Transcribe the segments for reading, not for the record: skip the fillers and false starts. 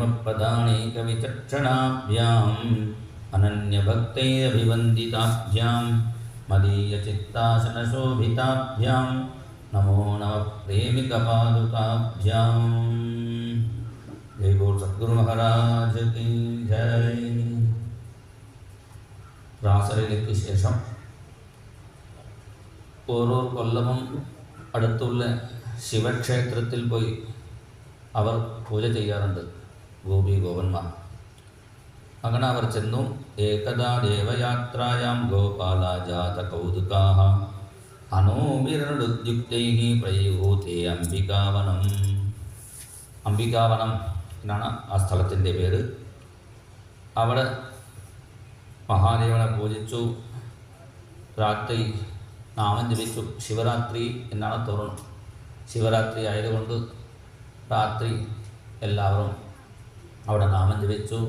प्रेमप्रदानैकविचक्षणाभ्याम् अनन्यभक्तैरभिवन्दिताभ्यां मदीयचित्तासनशोभिताभ्यां नमो नमः प्रेमिकपादुकाभ्यां। जय बोल सद्गुरु महाराज की जय। രാസലീലയ്ക്ക് ശേഷം ഓരോ കൊല്ലവും അടുത്തുള്ള ശിവക്ഷേത്രത്തിൽ പോയി അവർ പൂജ ചെയ്യാറുണ്ട്, ഗോപി ഗോപന്മാർ. അങ്ങനെ അവർ ചെന്നു. ഏകദാ ദേവയാത്രായാം ഗോപാല ജാത കൗതുകാഃ അനോഭിരുദ്യുക്തൈഃ പ്രയുഹൂതേ അംബികാവനം. അംബികാവനം എന്നാണ് ആ സ്ഥലത്തിൻ്റെ പേര്. അവിടെ മഹാദേവനെ പൂജിച്ചു, രാത്രി നാമം ജപിച്ചു. ശിവരാത്രി എന്നാണ് തോന്നുന്നത്. ശിവരാത്രി ആയതുകൊണ്ട് രാത്രി എല്ലാവരും അവിടെ നാമം ജപിച്ചു.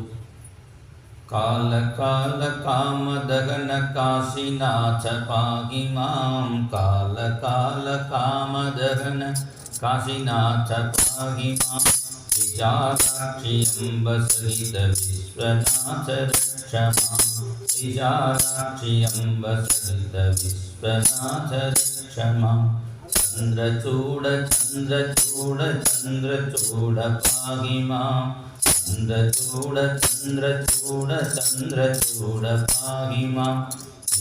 കാല കാല കാമദഹന കാശിനാഥ പാഹി മാം. കാല കാല കാമദഹന കാശിനാഥ പാഹി മാം. വിചാരാക്ഷി അംബ സഹിത വിശ്വനാഥ രക്ഷ മാം. വിചാരാക്ഷി അംബ സഹിത വിശ്വനാഥ രക്ഷ മാം. ചന്ദ്രചൂഡ ചന്ദ്രചൂഡ ചന്ദ്രചൂഡ പാഹി മാം. ചന്ദ്രചൂഡ ചന്ദ്രചൂഡ ചന്ദ്രചൂഡ പാഹി മാം.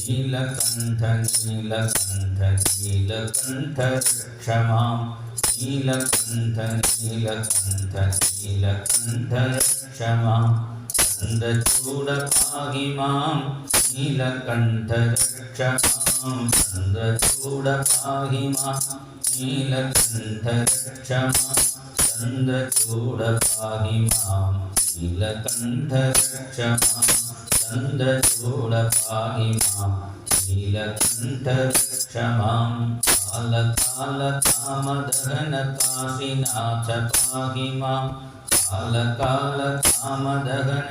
നീലകണ്ഠ നീലകണ്ഠ നീലകണ്ഠ രക്ഷ മാം. നീലകണ്ഠ നീലകണ്ഠ നീലകണ്ഠ രക്ഷ മാം. ചന്ദ്രചൂഡ പാഹി മാം. നീലകണ്ഠ രക്ഷ മാം. ചന്ദ്രചൂഡ പാഹി മാം. നീലകണ്ഠ രക്ഷ മാം. ചന്ദ്രചൂഡ പാഹി മാം. നീലകണ്ഠ രക്ഷ മാം. ചന്ദ്രചൂഡ പാഹി മാം. നീലകണ്ഠ രക്ഷ മാം. കാല കാല കാമദഹന കാശിനാഥ പാഹി മാം. കാല കാല കാമദഹന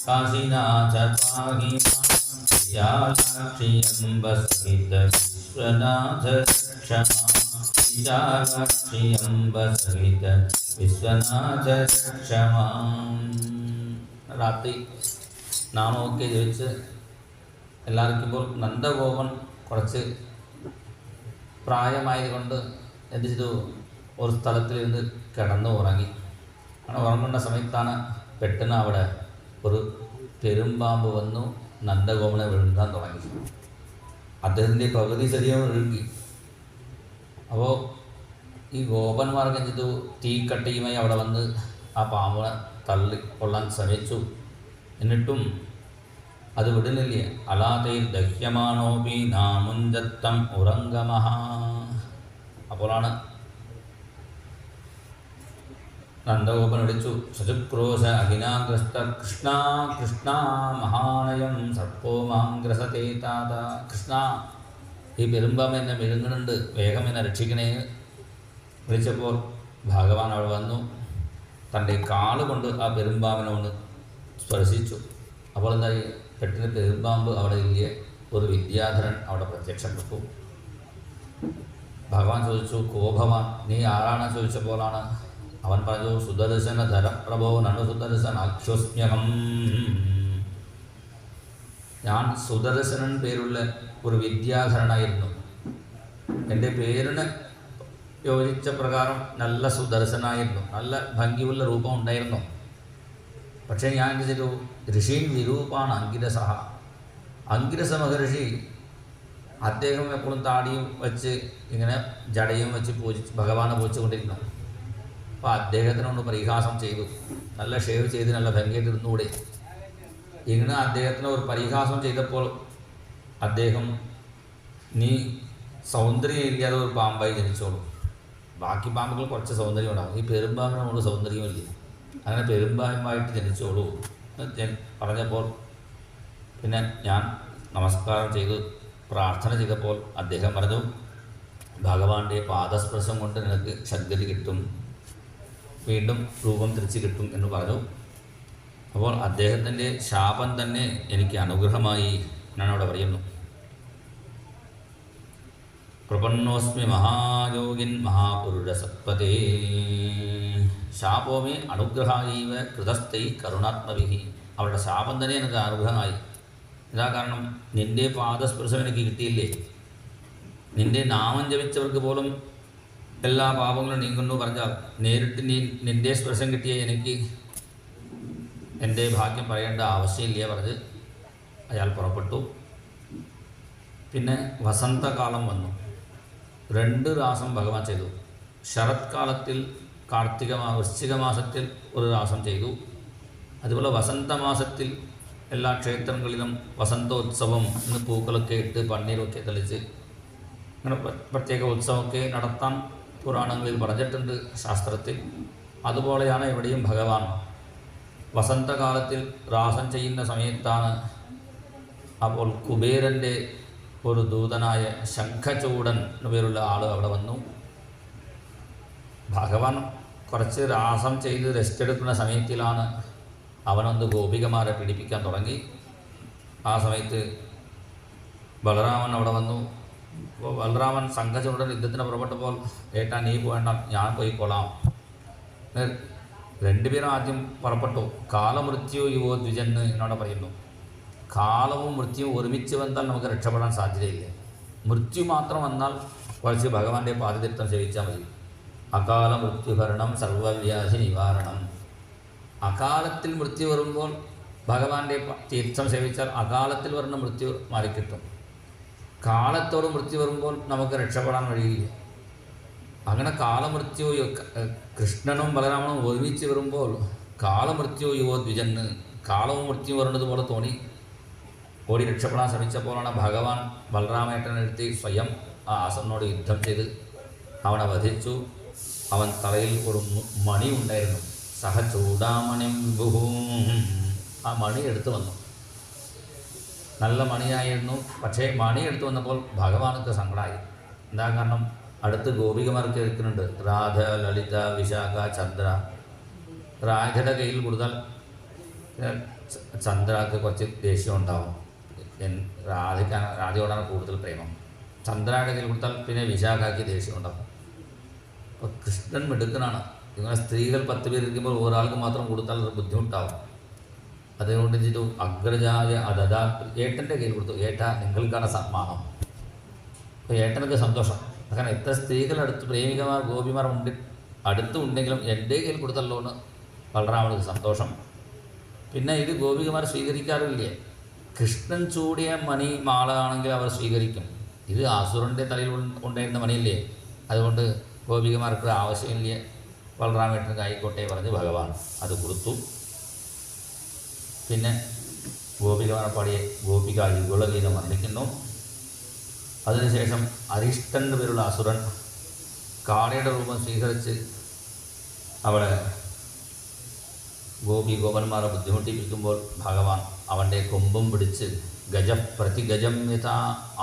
കാശിനാഥ പാഹി മാം. വിശാലാക്ഷി അംബ സഹിത വിശ്വനാഥ രക്ഷ മാം. വിശാലാക്ഷി അംബ സഹിത വിശ്വനാഥ രക്ഷ മാം. രാത്രി നാമമൊക്കെ ജപിച്ച് എല്ലാവർക്കുമ്പോൾ നന്ദഗോപൻ കുറച്ച് പ്രായമായതുകൊണ്ട് എന്ത് ചെയ്തു, ഒരു സ്ഥലത്തിലിരുന്ന് കിടന്നു ഉറങ്ങി. അങ്ങനെ ഉറങ്ങുന്ന സമയത്താണ് പെട്ടെന്ന് അവിടെ ഒരു പെരുമ്പാമ്പ് വന്നു നന്ദഗോപനെ വിഴുങ്ങാൻ തുടങ്ങി. അദ്ദേഹത്തിൻ്റെ പകുതി ശരീരം വിഴുങ്ങി. അപ്പോൾ ഈ ഗോപന്മാർക്ക് എന്ത് ചെയ്തു, തീക്കട്ടിയുമായി അവിടെ വന്ന് ആ പാമ്പിനെ തള്ളിക്കൊള്ളാൻ ശ്രമിച്ചു. എന്നിട്ടും അത് വിടുന്നില്ല. അലാതൈർ ദഹ്യമാണോപി നാമുഞ്ചത്തം ഉറംഗമഹ. അപ്പോഴാണ് നന്ദഗോപൻ വിളിച്ചു, ശുചുക്രോശ അഖിനാഗ്രസ്ത കൃഷ്ണ കൃഷ്ണ മഹാനയം സർപ്പോ മാം ഗ്രസതേ താത. കൃഷ്ണ, ഈ പെരുമ്പാമ്പ് എന്നെ വിഴുങ്ങുന്നുണ്ട്, വേഗം എന്നെ രക്ഷിക്കണേ. വിളിച്ചപ്പോൾ ഭഗവാൻ അവിടെ വന്നു. തൻ്റെ കാലുകൊണ്ട് ആ പെരുമ്പാമ്പിനെ ഒന്ന് സ്പർശിച്ചു. അപ്പോൾ എന്തായി, പെട്ടെന്ന് പെരുമ്പാമ്പ് അവിടെ ഇല്ല, ഒരു വിദ്യാധരൻ അവിടെ പ്രത്യക്ഷപ്പെട്ടു. ഭഗവാൻ ചോദിച്ചു, കോഭവാൻ നീ ആരാണ് ചോദിച്ചപ്പോഴാണ് അവൻ പറഞ്ഞു, സുദർശന ധരപ്രഭോ നണു സുദർശനാഖ്യോസ്മ്യഹം. ഞാൻ സുദർശനൻ പേരുള്ള ഒരു വിദ്യാധരനായിരുന്നു. എൻ്റെ പേരിന് യോജിച്ച പ്രകാരം നല്ല സുദർശനായിരുന്നു, നല്ല ഭംഗിയുള്ള രൂപം ഉണ്ടായിരുന്നു. പക്ഷേ ഞാൻ എന്ത് ചെയ്തു, ഋഷീൻ വിരൂപാണ് അങ്കിരസ. അങ്കിരസ മഹർഷി അദ്ദേഹം എപ്പോഴും താടിയും വെച്ച് ഇങ്ങനെ ജടയും വെച്ച് ഭഗവാനെ പൂജിച്ചുകൊണ്ടിരുന്നു. അപ്പോൾ അദ്ദേഹത്തിനോട് പരിഹാസം ചെയ്തു. നല്ല ഷേവ് ചെയ്ത് നല്ല ഭംഗിയായിട്ട് ഇരുന്നുകൂടെ. ഇങ്ങനെ അദ്ദേഹത്തിന് ഒരു പരിഹാസം ചെയ്തപ്പോൾ അദ്ദേഹം, നീ സൗന്ദര്യം ഇല്ലാതെ ഒരു പാമ്പായി ജനിച്ചോളൂ, ബാക്കി പാമ്പുകൾ കുറച്ച് സൗന്ദര്യം ഉണ്ടാകും, ഈ പെരുമ്പാമ്പിനോട് സൗന്ദര്യമില്ല, അങ്ങനെ പെരുമ്പാമ്പായിട്ട് ജനിച്ചോളൂ പറഞ്ഞപ്പോൾ പിന്നെ ഞാൻ നമസ്കാരം ചെയ്ത് പ്രാർത്ഥന ചെയ്തപ്പോൾ അദ്ദേഹം പറഞ്ഞു, ഭഗവാന്റെ പാദസ്പർശം കൊണ്ട് നിനക്ക് ശക്തി കിട്ടും, വീണ്ടും രൂപം തിരിച്ച് കിട്ടും എന്ന് പറഞ്ഞു. അപ്പോൾ അദ്ദേഹത്തിൻ്റെ ശാപം തന്നെ എനിക്ക് അനുഗ്രഹമായി എന്നാണ് അവിടെ പറയുന്നു. പ്രപന്നോസ്മി മഹായോഗിൻ മഹാപുരുഷ സത്പതേ. ശാപോമേ അനുഗ്രഹായവ കൃതസ്ഥൈ കരുണാത്മവിഹി. അവരുടെ ശാപം തന്നെ എനിക്ക് അനുഗ്രഹമായി. ഇതാ കാരണം, നിൻ്റെ പാദസ്പർശം എനിക്ക് കിട്ടിയില്ലേ. നിൻ്റെ നാമം ജപിച്ചവർക്ക് പോലും എല്ലാ പാപങ്ങളും നീങ്ങുന്നു പറഞ്ഞാൽ നേരിട്ട് നിൻ്റെ സ്പർശം കിട്ടിയ എനിക്ക് എൻ്റെ ഭാഗ്യം പറയേണ്ട ആവശ്യമില്ല പറഞ്ഞ് അയാൾ പുറപ്പെട്ടു. പിന്നെ വസന്തകാലം വന്നു. 2 രാസം ഭഗവാൻ ചെയ്തു. ശരത്കാലത്തിൽ വൃശ്ചിക മാസത്തിൽ ഒരു രാസം ചെയ്തു. അതുപോലെ വസന്തമാസത്തിൽ എല്ലാ ക്ഷേത്രങ്ങളിലും വസന്തോത്സവം എന്ന് പൂക്കളൊക്കെ ഇട്ട് പന്നീരൊക്കെ തെളിച്ച് അങ്ങനെ പ്രത്യേക ഉത്സവമൊക്കെ നടത്താൻ പുരാണങ്ങളിൽ പറഞ്ഞിട്ടുണ്ട്, ശാസ്ത്രത്തിൽ. അതുപോലെയാണ് ഇവിടെയും ഭഗവാൻ വസന്തകാലത്തിൽ രാസം ചെയ്യുന്ന സമയത്താണ് അപ്പോൾ കുബേരൻ്റെ ഒരു ദൂതനായ ശംഖചൂടൻ എന്നു പേരുള്ള ആൾ അവിടെ വന്നു. ഭഗവാൻ കുറച്ച് രാസം ചെയ്ത് റെസ്റ്റ് എടുക്കുന്ന സമയത്തിലാണ് അവനൊന്ന് ഗോപികമാരെ പീഡിപ്പിക്കാൻ തുടങ്ങി. ആ സമയത്ത് ബലരാമൻ അവിടെ വന്നു. അപ്പോൾ ബലരാമൻ ശംഖചൂടൻ യുദ്ധത്തിന് പുറപ്പെട്ടപ്പോൾ, ഏട്ടാ നീ പോകണ്ട, ഞാൻ പോയിക്കൊള്ളാം. 2 പേരും ആദ്യം പുറപ്പെട്ടു. കാലമൃത്യു യുവോ ദ്വിജന് എന്നോട് പറയുന്നു. കാലവും മൃത്യുവും ഒരുമിച്ച് വന്നാൽ നമുക്ക് രക്ഷപ്പെടാൻ സാധ്യതയില്ല. മൃത്യു മാത്രം വന്നാൽ കുറച്ച് ഭഗവാന്റെ പാദതീർത്ഥം സേവിച്ചാൽ മതി. അകാല മൃത്യുഭരണം സർവവ്യാധി നിവാരണം. അകാലത്തിൽ മൃത്യു വരുമ്പോൾ ഭഗവാന്റെ തീർത്ഥം സേവിച്ചാൽ അകാലത്തിൽ വരുന്ന മൃത്യു മാറിക്കിട്ടും. കാലത്തോട് മൃത്യു വരുമ്പോൾ നമുക്ക് രക്ഷപ്പെടാൻ വഴിയില്ല. അങ്ങനെ കാലമൃത്യു കൃഷ്ണനും ബലരാമനും ഒരുമിച്ച് വരുമ്പോൾ കാലമൃത്യു യുവോ ദ്വിജന്, കാലവും മൃത്യു വരുന്നത് പോലെ തോന്നി. ഓടി രക്ഷപ്പെടാൻ ശ്രമിച്ചപ്പോഴാണ് ഭഗവാൻ ബലരാമേട്ടനെടുത്ത് സ്വയം ആ ആസനോട് യുദ്ധം ചെയ്ത് അവനെ വധിച്ചു. അവൻ തലയിൽ ഒരു മണി ഉണ്ടായിരുന്നു. സഹ ചൂടാമണിം ബുഹൂം. ആ മണി എടുത്തു വന്നു. നല്ല മണിയായിരുന്നു. പക്ഷേ മണി എടുത്തു വന്നപ്പോൾ ഭഗവാനൊക്കെ സങ്കടമായി. എന്താ കാരണം, അടുത്ത് ഗോപികമാർക്ക് കേൾക്കുന്നുണ്ട്. രാധ, ലളിത, വിശാഖ, ചന്ദ്ര. രാധയുടെ കയ്യിൽ കൊടുത്താൽ ചന്ദ്രക്ക് കുറച്ച് ദേഷ്യം ഉണ്ടാവും. രാധയോടാണ് കൂടുതൽ പ്രേമം. ചന്ദ്രയുടെ കയ്യിൽ കൊടുത്താൽ പിന്നെ വിശാഖയ്ക്ക് ദേഷ്യം ഉണ്ടാവും. അപ്പോൾ കൃഷ്ണൻ മിടുക്കനാണ്. ഇങ്ങനെ സ്ത്രീകൾ 10 പേരിരിക്കുമ്പോൾ ഒരാൾക്ക് മാത്രം കൊടുത്താൽ ഒരു ബുദ്ധിമുട്ടാവും. അതുകൊണ്ട് ചെയ്തു അഗ്രജായ അതതാ ഏട്ടൻ്റെ കയ്യിൽ കൊടുത്തു. ഏട്ടാ നിങ്ങൾക്കാണ് സമ്മാനം. അപ്പോൾ ഏട്ടനൊക്കെ സന്തോഷം. അങ്ങനെ എത്ര സ്ത്രീകൾ പ്രേമികമാർ ഗോപിമാർ അടുത്തുണ്ടെങ്കിലും എൻ്റെ കയ്യിൽ കൊടുത്തല്ലോ എന്ന് ബലരാമന് സന്തോഷം. പിന്നെ ഇത് ഗോപികമാർ സ്വീകരിക്കാറില്ലേ. കൃഷ്ണൻ ചൂടിയ മണി മാല ആണെങ്കിൽ അവർ സ്വീകരിക്കും. ഇത് അസുരൻ്റെ തലയിൽ ഉണ്ടായിരുന്ന മണിയില്ലേ, അതുകൊണ്ട് ഗോപികമാർക്ക് ആവശ്യമില്ലേ. ബലരാമേട്ടന് ആയിക്കോട്ടെ പറഞ്ഞ് ഭഗവാൻ അത് കൊടുത്തു. പിന്നെ ഗോപികമാർ പാടിയ ഗോപിക യുഗളഗീതം വർണ്ണിക്കുന്നു. അതിനുശേഷം അരിഷ്ടൻ പേരുള്ള അസുരൻ കാളയുടെ രൂപം സ്വീകരിച്ച് അവിടെ ഗോപന്മാരെ ബുദ്ധിമുട്ടിപ്പിക്കുമ്പോൾ ഭഗവാൻ അവൻ്റെ കൊമ്പും പിടിച്ച് പ്രതിഗജം യഥാ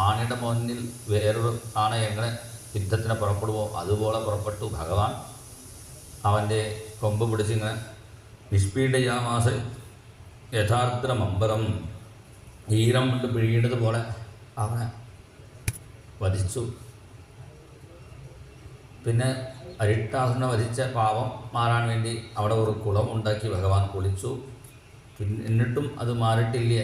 ആനയുടെ മുന്നിൽ വേറൊരു ആന എങ്ങനെ യുദ്ധത്തിന് പുറപ്പെടുമോ അതുപോലെ പുറപ്പെട്ടു ഭഗവാൻ. അവൻ്റെ കൊമ്പ് പിടിച്ച് ഇങ്ങനെ നിഷ്പീഡയാമാസ യഥാർത്ഥമമ്പരം, ഈരം കൊണ്ട് പിഴിയുന്നത് അവനെ വധിച്ചു. പിന്നെ അരിട്ടാസുരനെ വധിച്ച പാപം മാറാൻ വേണ്ടി അവിടെ ഒരു കുളം ഉണ്ടാക്കി ഭഗവാൻ കുളിച്ചു. എന്നിട്ടും അത് മാറിയിട്ടില്ലേ,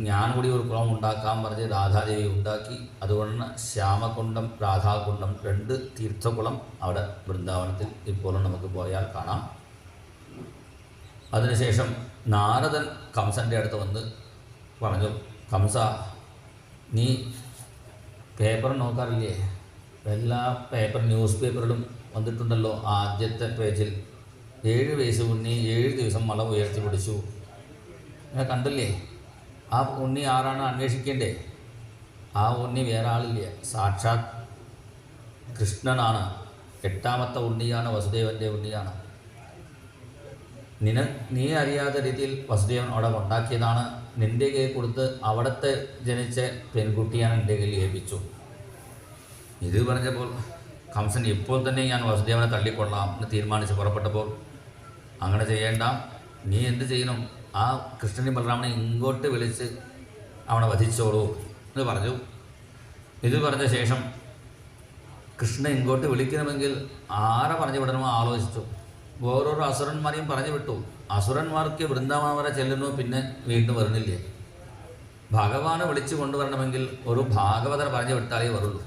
ഞാൻ കൂടി ഒരു കുളം ഉണ്ടാക്കാൻ പറഞ്ഞ് രാധാദേവി ഉണ്ടാക്കി. അതുകൊണ്ട് ശ്യാമകുണ്ഡം, രാധാകുണ്ഡം 2 തീർത്ഥകുളം അവിടെ വൃന്ദാവനത്തിൽ ഇപ്പോഴും നമുക്ക് പോയാൽ കാണാം. അതിനുശേഷം നാരദൻ കംസൻ്റെ അടുത്ത് വന്ന് പറഞ്ഞു, കംസ നീ പേപ്പർ നോക്കാറില്ലേ? എല്ലാ ന്യൂസ് പേപ്പറിലും വന്നിട്ടുണ്ടല്ലോ, ആദ്യത്തെ പേജിൽ 7 വയസ്സ് ഉണ്ണി 7 ദിവസം മല ഉയർത്തി പിടിച്ചു. അങ്ങനെ കണ്ടില്ലേ? ആ ഉണ്ണി ആരാണ് അന്വേഷിക്കേണ്ടേ? ആ ഉണ്ണി വേറെ ആളില്ല, സാക്ഷാത് കൃഷ്ണനാണ്. 8ാമത്തെ ഉണ്ണിയാണ്, വസുദേവൻ്റെ ഉണ്ണിയാണ്. നീ അറിയാത്ത രീതിയിൽ വസുദേവൻ അവിടെ ഉണ്ടാക്കിയതാണ്. നിൻ്റെ കയ്യിൽ കൊടുത്ത് അവിടുത്തെ ജനിച്ച പെൺകുട്ടിയാണ് എൻ്റെ കയ്യിൽ ഏൽപ്പിച്ചു. ഇത് പറഞ്ഞപ്പോൾ കംസൻ ഇപ്പോൾ തന്നെ ഞാൻ വസുദേവനെ തള്ളിക്കൊള്ളാം എന്ന് തീരുമാനിച്ച് പുറപ്പെട്ടപ്പോൾ, അങ്ങനെ ചെയ്യേണ്ട, നീ എന്ത് ചെയ്യണം, ആ കൃഷ്ണനെയും ബലരാമനെ ഇങ്ങോട്ട് വിളിച്ച് അവനെ വധിച്ചോളൂ എന്ന് പറഞ്ഞു. ഇത് പറഞ്ഞ ശേഷം കൃഷ്ണൻ ഇങ്ങോട്ട് വിളിക്കണമെങ്കിൽ ആരെ പറഞ്ഞു വിടണമോ ആലോചിച്ചു. ഓരോരോ അസുരന്മാരെയും പറഞ്ഞു വിട്ടു. അസുരന്മാർക്ക് വൃന്ദാവനം വരെ ചെല്ലുന്നു, പിന്നെ വീണ്ടും വരുന്നില്ലേ. ഭഗവാനെ വിളിച്ചു കൊണ്ടുവരണമെങ്കിൽ ഒരു ഭാഗവതരെ പറഞ്ഞു വിട്ടാലേ വരുള്ളൂ.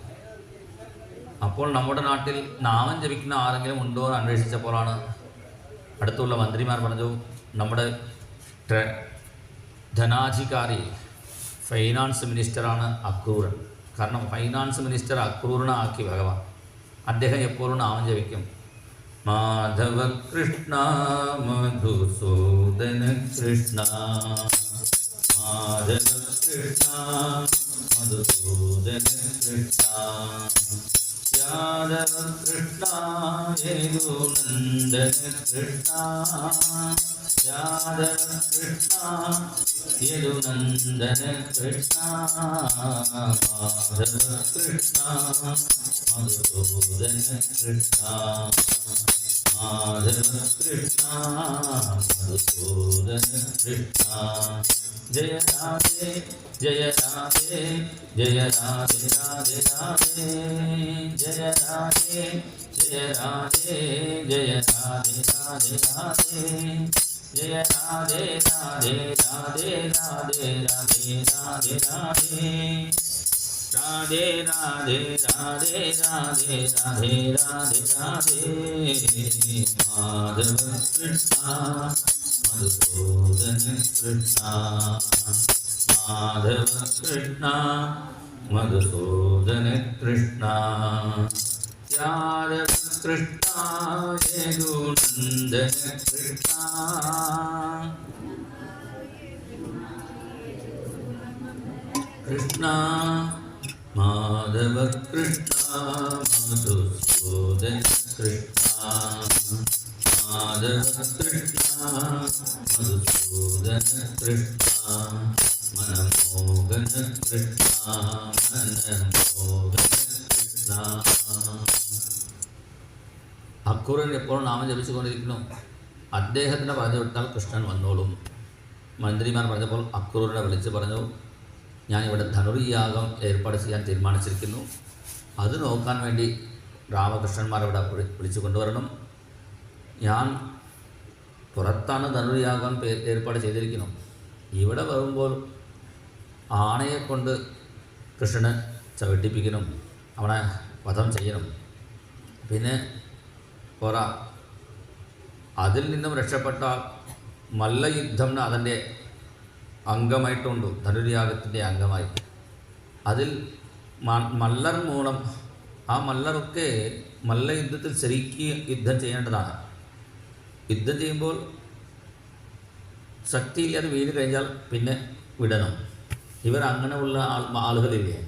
അപ്പോൾ നമ്മുടെ നാട്ടിൽ നാമം ജപിക്കുന്ന ആരെങ്കിലും ഉണ്ടോ എന്ന് അന്വേഷിച്ചപ്പോഴാണ് അടുത്തുള്ള മന്ത്രിമാർ പറഞ്ഞു, നമ്മുടെ ധനാധികാരി ഫൈനാൻസ് മിനിസ്റ്ററാണ് അക്രൂരൻ. കാരണം ഫൈനാൻസ് മിനിസ്റ്റർ അക്രൂരനെ ആക്കി ഭഗവാൻ. അദ്ദേഹം എപ്പോഴും നാമം ജപിക്കും. മാധവ കൃഷ്ണ മധുസൂദന കൃഷ്ണ, മാധവ കൃഷ്ണ മധുസൂദന കൃഷ്ണ, യാദവ കൃഷ്ണ യദുനന്ദന കൃഷ്ണ, യാദവ കൃഷ്ണ യദുനന്ദന കൃഷ്ണ, മാധവ കൃഷ്ണ മധുസൂദന കൃഷ്ണ, മാധവ കൃഷ്ണ മധുസൂദന കൃഷ്ണ. ജയ രാധേ ജയ രാധേ ജയ രാധേ രാധേ രാധേ, ജയ രാധേ ജയ രാധേ ജയ രാധേ രാധേ രാധേ, ജയ രാധേ രാധേ രാധേ രാധേ രാധേ രാധേ രാധേ, രാധേ രാധേ രാധേ രാധേ രാധേ രാധേ രാധേ. മാധവ കൃഷ്ണ മധുസൂദന കൃഷ്ണ, മാധവ കൃഷ്ണ മധുസൂദന കൃഷ്ണ, യാദവ കൃഷ്ണ യദുനന്ദന കൃഷ്ണ, കൃഷ്ണ മാധവ കൃഷ്ണ മധുസൂദന കൃഷ്ണ, മാധവ കൃഷ്ണ മധുസൂദന കൃഷ്ണ, മനമോഹന കൃഷ്ണ മനമോഹന കൃഷ്ണ. അക്രൂരൻ എപ്പോഴും നാമം ജപിച്ചുകൊണ്ടിരിക്കുന്നു. അദ്ദേഹത്തിനെ പറഞ്ഞു വിട്ടാൽ കൃഷ്ണൻ വന്നോളും. മന്ത്രിമാർ പറഞ്ഞപ്പോൾ അക്രൂരനെ വിളിച്ച് പറഞ്ഞു, ഞാനിവിടെ ധനുർയാഗം ഏർപ്പാട് ചെയ്യാൻ തീരുമാനിച്ചിരിക്കുന്നു. അത് നോക്കാൻ വേണ്ടി രാമകൃഷ്ണന്മാരവിടെ വിളിച്ചു കൊണ്ടുവരണം. ഞാൻ പുറത്താണ് ധനുർയാഗം ഏർപ്പാട് ചെയ്തിരിക്കുന്നു. ഇവിടെ വരുമ്പോൾ ആണയെ കൊണ്ട് കൃഷ്ണനെ ചവിട്ടിപ്പിക്കണം, അവനെ വധം ചെയ്യണം. പിന്നെ അതിൽ നിന്നും രക്ഷപ്പെട്ട മല്ലയുദ്ധം അതിൻ്റെ അംഗമായിട്ടുണ്ട്, ധനുര്യാഗത്തിൻ്റെ അംഗമായി. അതിൽ മല്ലർ മൂലം ആ മല്ലറൊക്കെ മല്ലയുദ്ധത്തിൽ ശരിക്ക് യുദ്ധം ചെയ്യേണ്ടതാണ്. യുദ്ധം ചെയ്യുമ്പോൾ ശക്തിയില്ലാതെ വീണ് കഴിഞ്ഞാൽ പിന്നെ വിടണം. ഇവർ അങ്ങനെയുള്ള ആളുകളില്ലേ,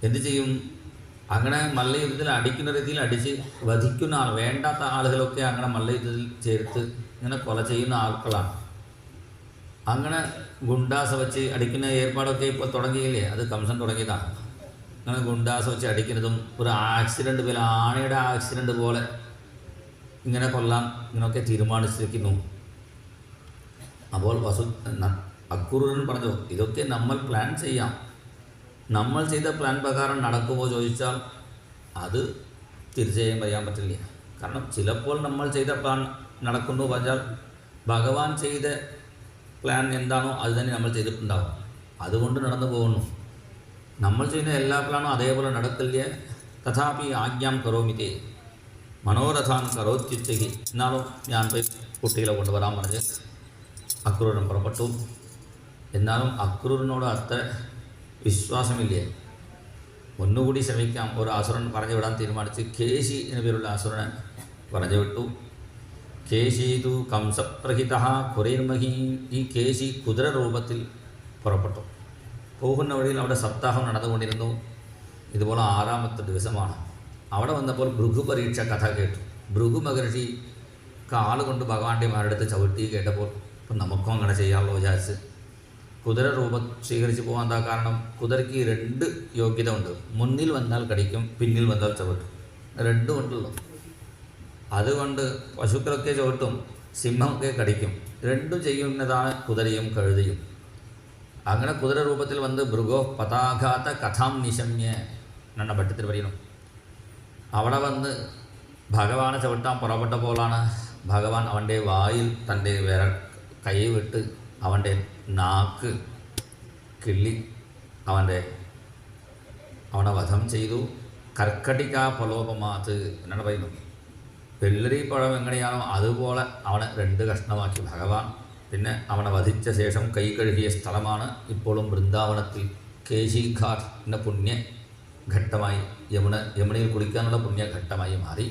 എന്ത് ചെയ്യും? അങ്ങനെ മല്ലയുദ്ധത്തിൽ അടിക്കുന്ന രീതിയിൽ അടിച്ച് വധിക്കുന്ന വേണ്ടാത്ത ആളുകളൊക്കെ അങ്ങനെ മല്ലയുദ്ധത്തിൽ ചേർത്ത് ഇങ്ങനെ കൊല ചെയ്യുന്ന ആളുകളാണ്. അങ്ങനെ ഗുണ്ടാസ വെച്ച് അടിക്കുന്ന ഏർപ്പാടൊക്കെ ഇപ്പോൾ തുടങ്ങിയില്ലേ, അത് കംസൻ തുടങ്ങിയതാണ്. അങ്ങനെ ഗുണ്ടാസ വെച്ച് അടിക്കുന്നതും ഒരു ആക്സിഡൻറ്റ് പോലെ, ആനയുടെ ആക്സിഡൻറ്റ് പോലെ ഇങ്ങനെ കൊല്ലാൻ ഇങ്ങനെയൊക്കെ തീരുമാനിച്ചിരിക്കുന്നു. അപ്പോൾ അക്രൂരൻ പറഞ്ഞു, ഇതൊക്കെ നമ്മൾ പ്ലാൻ ചെയ്യാം. നമ്മൾ ചെയ്ത പ്ലാൻ പ്രകാരം നടക്കുമോ ചോദിച്ചാൽ അത് തീർച്ചയായും പറയാൻ പറ്റില്ല. കാരണം ചിലപ്പോൾ നമ്മൾ ചെയ്ത പ്ലാൻ നടക്കുന്നു പറഞ്ഞാൽ ഭഗവാൻ ചെയ്ത പ്ലാൻ എന്താണോ അത് തന്നെ നമ്മൾ ചെയ്തിട്ടുണ്ടാകും. അതുകൊണ്ട് നടന്നു പോകുന്നു. നമ്മൾ ചെയ്യുന്ന എല്ലാ പ്ലാനും അതേപോലെ നടക്കില്ല. തഥാപി ആജ്ഞാം കരോമിതേ മനോരഥാൻ കരോത്യുച്ചഹി. എന്നാലും ഞാൻ പോയി കുട്ടികളെ കൊണ്ടുവരാൻ പറഞ്ഞ് അക്രൂരൻ പുറപ്പെട്ടു. എന്നാലും അക്രൂരനോട് അത്ര വിശ്വാസമില്ലേ. ഒന്നുകൂടി ശ്രമിക്കാം. ഒരു അസുരൻ പറഞ്ഞു വിടാൻ തീരുമാനിച്ച് കേശി എന്ന പേരുള്ള അസുരനെ പറഞ്ഞു വിട്ടു. കേശീതു കംസപ്രഹിത കുരൈർമഹി. ഈ കേശി കുതിര രൂപത്തിൽ പുറപ്പെട്ടു. പോകുന്ന വഴിയിൽ അവിടെ സപ്താഹം നടന്നുകൊണ്ടിരുന്നു. ഇതുപോലെ 6ാമത്തെ ദിവസമാണ്. അവിടെ വന്നപ്പോൾ ഭൃഗു പരീക്ഷ കഥ കേട്ടു. ഭൃഗു മഹർഷി കാലുകൊണ്ട് ഭഗവാന്റെ മാരടുത്ത് ചവിട്ടി കേട്ടപ്പോൾ ഇപ്പം നമുക്കും അങ്ങനെ ചെയ്യാമല്ലോ വിചാരിച്ച് കുതിര രൂപം സ്വീകരിച്ച് പോകാൻ. എന്താ കാരണം? കുതിരയ്ക്ക് 2 യോഗ്യത ഉണ്ട്. മുന്നിൽ വന്നാൽ കടിക്കും, പിന്നിൽ വന്നാൽ ചവിട്ടും. 2 ഉണ്ടല്ലോ. അതുകൊണ്ട് പശുക്കളൊക്കെ ചവിട്ടും, സിംഹമൊക്കെ കടിക്കും. 2 ചെയ്യുന്നതാണ് കുതിരയും കഴുതയും. അങ്ങനെ കുതിര രൂപത്തിൽ വന്ന് ഭൃഗോ പതാഘാത കഥാം നിശമ്യ എന്ന ഭട്ടത്തിൽ പറയണം. അവിടെ വന്ന് ഭഗവാനെ ചവിട്ടാൻ പുറപ്പെട്ടപ്പോഴാണ് ഭഗവാൻ അവൻ്റെ വായിൽ തൻ്റെ കൈ വിട്ട് അവൻ്റെ നാക്ക് കിള്ളി അവനെ വധം ചെയ്തു. കർക്കടിക ഫലോപമാത്ത് എന്നാണ് പറയുന്നത്. വെള്ളരിപ്പഴം എങ്ങനെയാണോ അതുപോലെ അവനെ 2 കഷ്ണമാക്കി ഭഗവാൻ. പിന്നെ അവനെ വധിച്ച ശേഷം കൈ കഴുകിയ സ്ഥലമാണ് ഇപ്പോഴും വൃന്ദാവനത്തിൽ കേശിഘാട്ട് എന്ന പുണ്യഘട്ടമായി യമുനയിൽ കുളിക്കാനുള്ള പുണ്യഘട്ടമായി മാറി.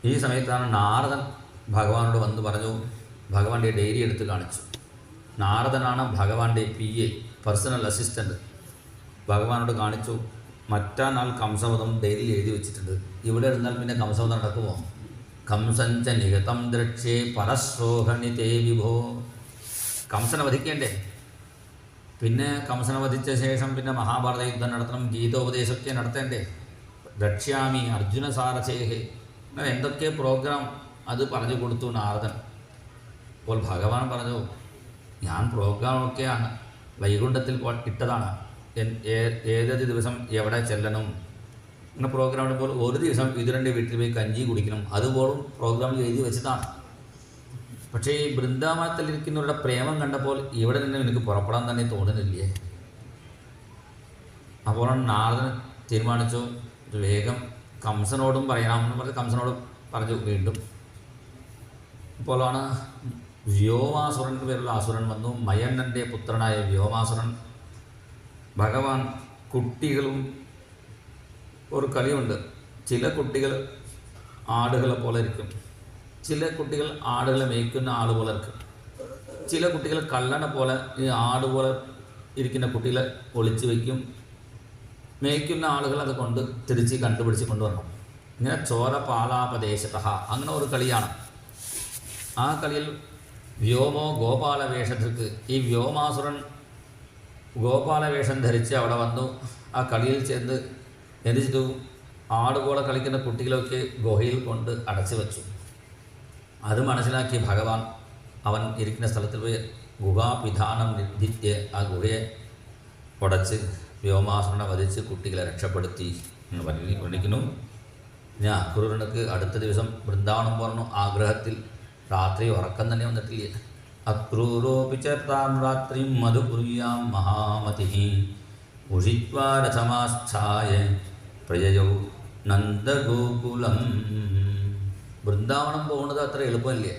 ഈ സമയത്താണ് നാരദൻ ഭഗവാനോട് വന്ന് പറഞ്ഞു. ഭഗവാന്റെ ഡയറി എടുത്ത് കാണിച്ചു. നാരദനാണ് ഭഗവാന്റെ PA, പേഴ്സണൽ അസിസ്റ്റൻ്റ്. ഭഗവാനോട് കാണിച്ചു, മറ്റന്നാൾ കംസവധം ഡയറിയിൽ എഴുതി വെച്ചിട്ടുണ്ട്. ഇവിടെ ഇരുന്നാൽ പിന്നെ കംസവധം നടക്കുമോ? കംസഞ്ച നിഗതം ദ്രക്ഷേ പരശ്രോഹണി തേ വിഭോ. കംസനെ വധിക്കേണ്ടേ? പിന്നെ കംസനെ വധിച്ച ശേഷം പിന്നെ മഹാഭാരത യുദ്ധം നടത്തണം, ഗീതോപദേശമൊക്കെ നടത്തേണ്ടേ? രക്ഷ്യാമി അർജുന സാരഥേഹേ, അങ്ങനെ എന്തൊക്കെ പ്രോഗ്രാം അത് പറഞ്ഞു കൊടുത്തു നാരദൻ. അപ്പോൾ ഭഗവാൻ പറഞ്ഞു, ഞാൻ പ്രോഗ്രാമൊക്കെയാണ് വൈകുണ്ഠത്തിൽ ഇട്ടതാണ്. ഏതൊരു ദിവസം എവിടെ ചെല്ലണം അങ്ങനെ പ്രോഗ്രാം ഇടുമ്പോൾ ഒരു ദിവസം വിതുരൻ്റെ വീട്ടിൽ പോയി കഞ്ചി കുടിക്കണം, അതുപോലും പ്രോഗ്രാമിൽ എഴുതി വെച്ചതാണ്. പക്ഷേ ഈ വൃന്ദാവനത്തിലിരിക്കുന്നവരുടെ പ്രേമം കണ്ടപ്പോൾ ഇവിടെ നിന്ന് എനിക്ക് പുറപ്പെടാൻ തന്നെ തോന്നുന്നില്ലേ. അപ്പോൾ നാരദൻ തീരുമാനിച്ചു, വേഗം കംസനോടും പറയണമെന്ന് പറഞ്ഞ് കംസനോട് പറഞ്ഞു വീണ്ടും. അപ്പോഴാണ് വ്യോമാസുരൻ്റെ പേരുള്ള അസുരൻ വന്നു. മയണ്ണൻ്റെ പുത്രനായ വ്യോമാസുരൻ ഭഗവാൻ കുട്ടികളും ഒരു കളിയുണ്ട്. ചില കുട്ടികൾ ആടുകളെ പോലെ ഇരിക്കും, ചില കുട്ടികൾ ആടുകളെ മേയ്ക്കുന്ന ആട് പോലെ ഇരിക്കും, ചില കുട്ടികൾ കള്ളനെ പോലെ ഈ ആട് പോലെ ഇരിക്കുന്ന കുട്ടികളെ ഒളിച്ചു വയ്ക്കും. മേയ്ക്കുന്ന ആളുകൾ അത് കൊണ്ട് തിരിച്ച് കണ്ടുപിടിച്ച് കൊണ്ടുവരണം. ഇങ്ങനെ ചോരപാലാപദേശത അങ്ങനെ ഒരു കളിയാണ്. ആ കളിയിൽ വ്യോമോ ഗോപാലവേഷത്തിற்கு ഈ വ്യോമാസുരൻ ഗോപാലവേഷം ധരിച്ച് അവിടെ വന്നു. ആ കളിയിൽ ചെന്ന് എന്ത് ചെയ്തു? ആടുപോലെ കളിക്കുന്ന കുട്ടികളൊക്കെ ഗുഹയിൽ കൊണ്ട് അടച്ചു വച്ചു. അത് മനസ്സിലാക്കി ഭഗവാൻ അവൻ ഇരിക്കുന്ന സ്ഥലത്തിൽ പോയി ഗുഹാപിധാനം നിർദ്ധിച്ച് ആ ഗുഹയെ ഉടച്ച് വ്യോമാസുരനെ വധിച്ച് കുട്ടികളെ രക്ഷപ്പെടുത്തി എന്ന് വർണ്ണിക്കുന്നു. ഞാൻ അക്രൂരനക്ക് അടുത്ത ദിവസം വൃന്ദാവനം പോകണം ആഗ്രഹത്തിൽ. രാത്രി ഉറക്കം തന്നെ വന്നിട്ടില്ല. അക്രൂരോപി ചാം രാത്രി മധുപുര്യാം മഹാമതി ഉഷിത്വാ രഥമാസ്ഥായ പ്രയയൗ നന്ദഗോകുലം. വൃന്ദാവനം പോകുന്നത് അത്ര എളുപ്പമല്ലേ?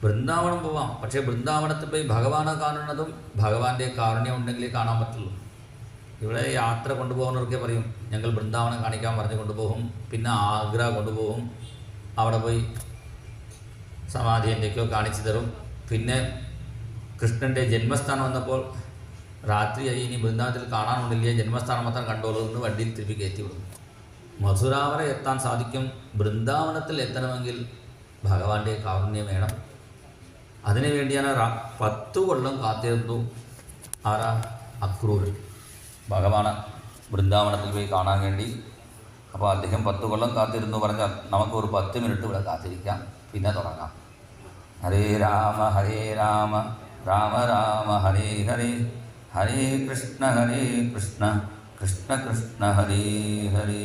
വൃന്ദാവനം പോവാം, പക്ഷേ വൃന്ദാവനത്തിൽ പോയി ഭഗവാനെ കാണുന്നതും ഭഗവാന്റെ കാരുണ്യം ഉണ്ടെങ്കിലേ കാണാൻ പറ്റുള്ളൂ. ഇവിടെ യാത്ര കൊണ്ടുപോകുന്നവർക്ക് പറയും ഞങ്ങൾ വൃന്ദാവനം കാണിക്കാൻ പറഞ്ഞ് കൊണ്ടുപോകും, പിന്നെ ആഗ്ര കൊണ്ടുപോകും, അവിടെ പോയി സമാധി എന്തൊക്കെയോ കാണിച്ചു തരും. പിന്നെ കൃഷ്ണൻ്റെ ജന്മസ്ഥാനം വന്നപ്പോൾ രാത്രിയായി, ഇനി വൃന്ദാവനത്തിൽ കാണാനുണ്ടില്ലേ, ജന്മസ്ഥാനം മാത്രം കണ്ടോളൂ എന്ന് വണ്ടിയിൽ തിരികെ കയറ്റി വിടും. മഥുര വരെ എത്താൻ സാധിക്കും. വൃന്ദാവനത്തിൽ എത്തണമെങ്കിൽ ഭഗവാന്റെ കാരുണ്യം വേണം. അതിനുവേണ്ടിയാണ് 10 കൊല്ലം കാത്തിരുന്നു ആരാ? അക്രൂരൻ ഭഗവാന് വൃന്ദാവനത്തിൽ പോയി കാണാൻ വേണ്ടി. അപ്പോൾ അദ്ദേഹം 10 കൊല്ലം കാത്തിരുന്നു പറഞ്ഞാൽ നമുക്ക് ഒരു 10 മിനിറ്റ് ഇവിടെ കാത്തിരിക്കാം, പിന്നെ തുടങ്ങാം. ഹരേ രാമ രാമ രാമ ഹരേ ഹരേ, ഹരേ കൃഷ്ണ കൃഷ്ണ കൃഷ്ണ ഹരേ ഹരേ.